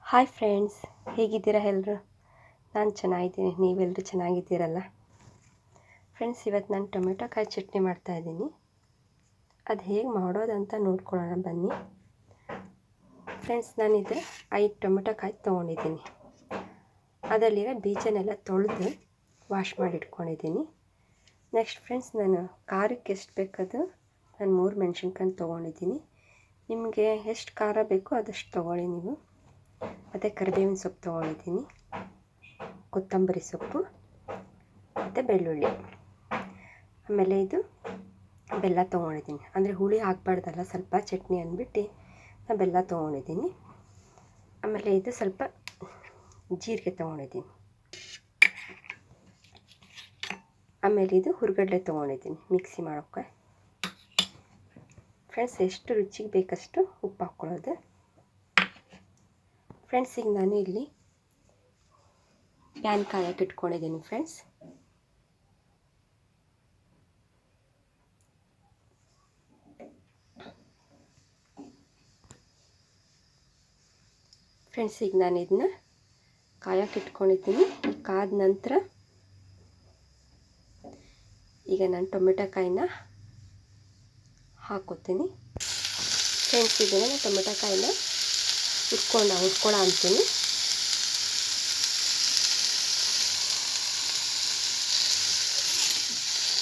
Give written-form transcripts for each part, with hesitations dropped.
Hi friends, ಹೇಗಿದ್ದೀರಾ ಎಲ್ಲರೂ? ನಾನು ಚೆನ್ನಾಗಿದ್ದೀನಿ. ನೀವೆಲ್ಲರೂ ಚೆನ್ನಾಗಿದ್ದೀರಲ್ಲ ಫ್ರೆಂಡ್ಸ್? ಇವತ್ತು ನಾನು ಟೊಮೆಟೊ ಕಾಯಿ ಚಟ್ನಿ ಮಾಡ್ತಾಯಿದ್ದೀನಿ. ಅದು ಹೇಗೆ ಮಾಡೋದಂತ ನೋಡ್ಕೊಳ್ಳೋಣ ಬನ್ನಿ ಫ್ರೆಂಡ್ಸ್. ನಾನಿದು 5 ಟೊಮೆಟೊ ಕಾಯಿ ತೊಗೊಂಡಿದ್ದೀನಿ. ಅದರಲ್ಲಿರೋ ಬೀಜನೆಲ್ಲ ತೊಳೆದು ವಾಶ್ ಮಾಡಿ ಇಟ್ಕೊಂಡಿದ್ದೀನಿ. ನೆಕ್ಸ್ಟ್ ಫ್ರೆಂಡ್ಸ್, ನಾನು ಖಾರಕ್ಕೆ ಎಷ್ಟು ಬೇಕದು ನಾನು 3 ಮೆಣಸಿನ್ಕಾಯಿ ತೊಗೊಂಡಿದ್ದೀನಿ. ನಿಮಗೆ ಎಷ್ಟು ಖಾರ ಬೇಕೋ ಅದಷ್ಟು ತೊಗೊಳ್ಳಿ ನೀವು. ಮತ್ತು ಕರಿಬೇವಿನ ಸೊಪ್ಪು ತೊಗೊಂಡಿದ್ದೀನಿ, ಕೊತ್ತಂಬರಿ ಸೊಪ್ಪು ಮತ್ತು ಬೆಳ್ಳುಳ್ಳಿ. ಆಮೇಲೆ ಇದು ಬೆಲ್ಲ ತೊಗೊಂಡಿದ್ದೀನಿ. ಅಂದರೆ ಹುಳಿ ಹಾಕಬಾರ್ದಲ್ಲ, ಸ್ವಲ್ಪ ಚಟ್ನಿ ಅಂದ್ಬಿಟ್ಟು ನಾನು ಬೆಲ್ಲ ತೊಗೊಂಡಿದ್ದೀನಿ. ಆಮೇಲೆ ಇದು ಸ್ವಲ್ಪ ಜೀರಿಗೆ ತೊಗೊಂಡಿದ್ದೀನಿ. ಆಮೇಲೆ ಇದು ಹುರ್ಗಡ್ಲೆ ತೊಗೊಂಡಿದ್ದೀನಿ ಮಿಕ್ಸಿ ಮಾಡೋಕ್ಕೆ. ಫ್ರೆಂಡ್ಸ್, ಎಷ್ಟು ರುಚಿಗೆ ಬೇಕಷ್ಟು ಉಪ್ಪು ಹಾಕ್ಕೊಳ್ಳೋದು. ಫ್ರೆಂಡ್ಸ್, ಈಗ ನಾನು ಇಲ್ಲಿ ಪ್ಯಾನ್ ಕಾಯಕ್ಕೆ ಇಟ್ಕೊಂಡಿದ್ದೀನಿ ಫ್ರೆಂಡ್ಸ್. ಈಗ ನಾನು ಇದನ್ನ ಕಾಯಕ್ಕೆ ಇಟ್ಕೊಂಡಿದ್ದೀನಿ. ಕಾದ ನಂತರ ಈಗ ನಾನು ಟೊಮೆಟೊ ಕಾಯಿನ ಹಾಕೋತೀನಿ ಫ್ರೆಂಡ್ಸ್. ಇದನ್ನು ನಾನು ಟೊಮೆಟೊ ಕಾಯಿನ ಹುರ್ಕೊಳ್ಳೋ ಅಂತೀನಿ.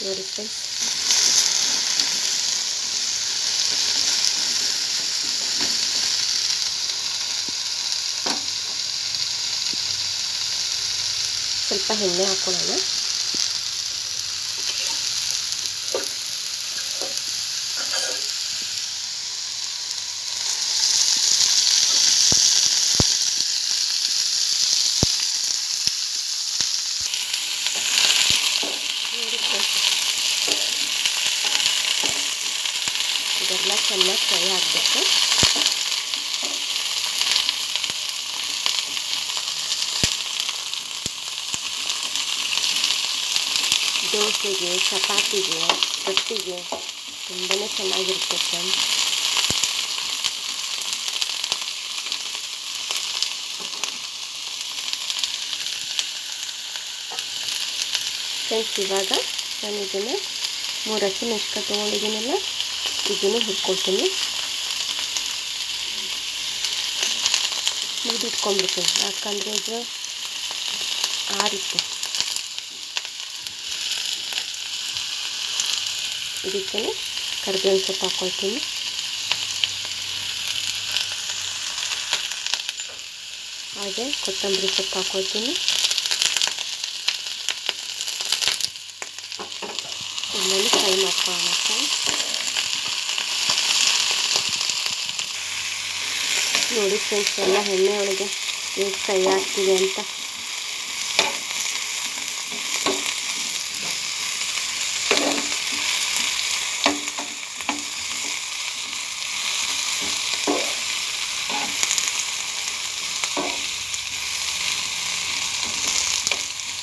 ನೋಡಿ ಫ್ರೆಂಡ್ಸ್, ಸ್ವಲ್ಪ ಎಣ್ಣೆ ಹಾಕೊಳ್ಳೋಣ. ಇದೆಲ್ಲ ಚೆನ್ನಾಗಿ ಫ್ರೈ ಆಗಬೇಕು. ದೋಸೆಗೆ, ಚಪಾತಿಗೆ, ರೊಟ್ಟಿಗೆ ತುಂಬಾ ಚೆನ್ನಾಗಿರುತ್ತೆ ಫ್ರೆಂಡ್ಸ್. ಇವಾಗ ನಾನು ಇದನ್ನು 3 ಹಸಿಮೆಣಸಿನಕಾಯಿ ತೊಗೊಂಡಿದ್ದೀನಲ್ಲ, ಇದನ್ನು ಹುರ್ಕೊಳ್ತೀನಿ. ಇಟ್ಕೊಂಡ್ಬಿಡ್ತೀನಿ, ಯಾಕಂದರೆ ಇದು ಆರುತ್ತೆ. ಇದಕ್ಕೆ ಕರಿಬೇವಿನ ಸೊಪ್ಪು ಹಾಕ್ಕೊಳ್ತೀನಿ. ಹಾಗೆ ಕೊತ್ತಂಬರಿ ಸೊಪ್ಪು ಹಾಕ್ಕೊಳ್ತೀನಿ. ಎಲ್ಲನೂ ಫ್ರೈ ಮಾಡ್ಕೊಳ್ಳೋಣ ಫ್ರೆಂಡ್ಸ್. ನೋಡಿ ಫ್ರೆಂಡ್ಸ್, ಎಲ್ಲ ಎಣ್ಣೆ ಒಳಗೆ ಹೇಗೆ ಫ್ರೈ ಆಗ್ತಿದೆ ಅಂತ.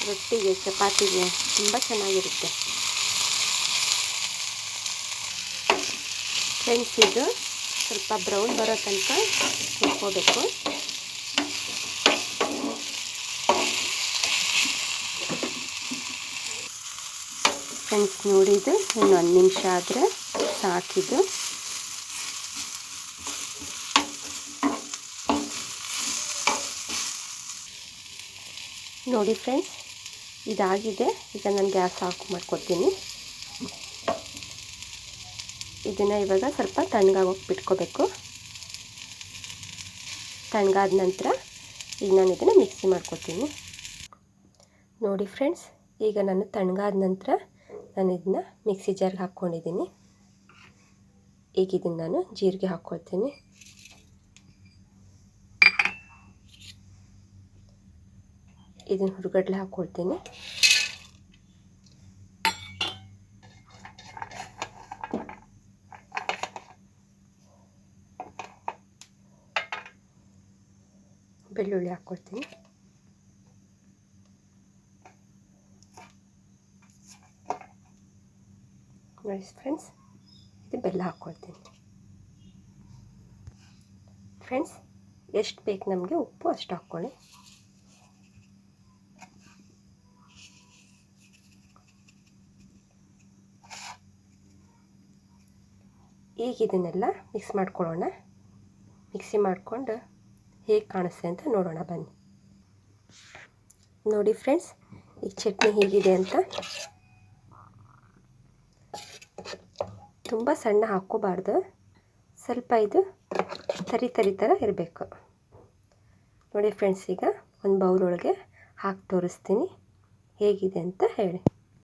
ರೊಟ್ಟಿಗೆ, ಚಪಾತಿಗೆ ತುಂಬ ಚೆನ್ನಾಗಿರುತ್ತೆ ಫ್ರೆಂಡ್ಸ್. ಇದು ಸ್ವಲ್ಪ ಬ್ರೌನ್ ಬರೋ ತನಕ ಹುರ್ಕೋಬೇಕು. ಫ್ರೆಂಡ್ಸ್, ನೋಡಿದ್ದು ಇನ್ನು 1 ನಿಮಿಷ ಆದರೆ ಸಾಕಿದು. ನೋಡಿ ಫ್ರೆಂಡ್ಸ್, ಇದಾಗಿದೆ. ಈಗ ನಾನು ಗ್ಯಾಸ್ ಆಫ್ ಮಾಡ್ಕೊತೀನಿ. ಇದನ್ನು ಇವಾಗ ಸ್ವಲ್ಪ ತಣ್ಣಗಾಗೋಗಿ ಬಿಟ್ಕೋಬೇಕು. ತಣ್ಣಗಾದ ನಂತರ ಈಗ ನಾನು ಇದನ್ನು ಮಿಕ್ಸಿ ಮಾಡ್ಕೊತೀನಿ. ನೋಡಿ ಫ್ರೆಂಡ್ಸ್, ಈಗ ನಾನು ತಣ್ಣಗಾದ ನಂತರ ನಾನು ಇದನ್ನ ಮಿಕ್ಸಿ ಜಾರ್ಗೆ ಹಾಕ್ಕೊಂಡಿದ್ದೀನಿ. ಈಗ ಇದನ್ನು ನಾನು ಜೀರಿಗೆ ಹಾಕ್ಕೊಳ್ತೀನಿ. ಇದನ್ನು ಹುರ್ಗಡ್ಲೆ ಹಾಕ್ಕೊಳ್ತೀನಿ. ಬೆಳ್ಳುಳ್ಳಿ ಹಾಕ್ಕೊಳ್ತೀನಿ. ನೋಡಿ ಫ್ರೆಂಡ್ಸ್, ಇದು ಬೆಲ್ಲ ಹಾಕ್ಕೊಳ್ತೀನಿ ಫ್ರೆಂಡ್ಸ್. ಎಷ್ಟು ಬೇಕು ನಮಗೆ ಉಪ್ಪು ಅಷ್ಟು ಹಾಕ್ಕೊಳ್ಳಿ. ಈಗ ಇದನ್ನೆಲ್ಲ ಮಿಕ್ಸ್ ಮಾಡ್ಕೊಳ್ಳೋಣ. ಮಿಕ್ಸಿ ಮಾಡಿಕೊಂಡು ಹೇಗೆ ಕಾಣಿಸ್ತೆ ಅಂತ ನೋಡೋಣ ಬನ್ನಿ. ನೋಡಿ ಫ್ರೆಂಡ್ಸ್, ಈಗ ಚಟ್ನಿ ಹೀಗಿದೆ ಅಂತ. ತುಂಬ ಸಣ್ಣ ಹಾಕ್ಕೋಬಾರ್ದು, ಸ್ವಲ್ಪ ಇದು ತರಿ ಥರ ಇರಬೇಕು. ನೋಡಿ ಫ್ರೆಂಡ್ಸ್, ಈಗ ಒಂದು ಬೌಲ್ ಒಳಗೆ ಹಾಕಿ ತೋರಿಸ್ತೀನಿ ಹೇಗಿದೆ ಅಂತ ಹೇಳಿ.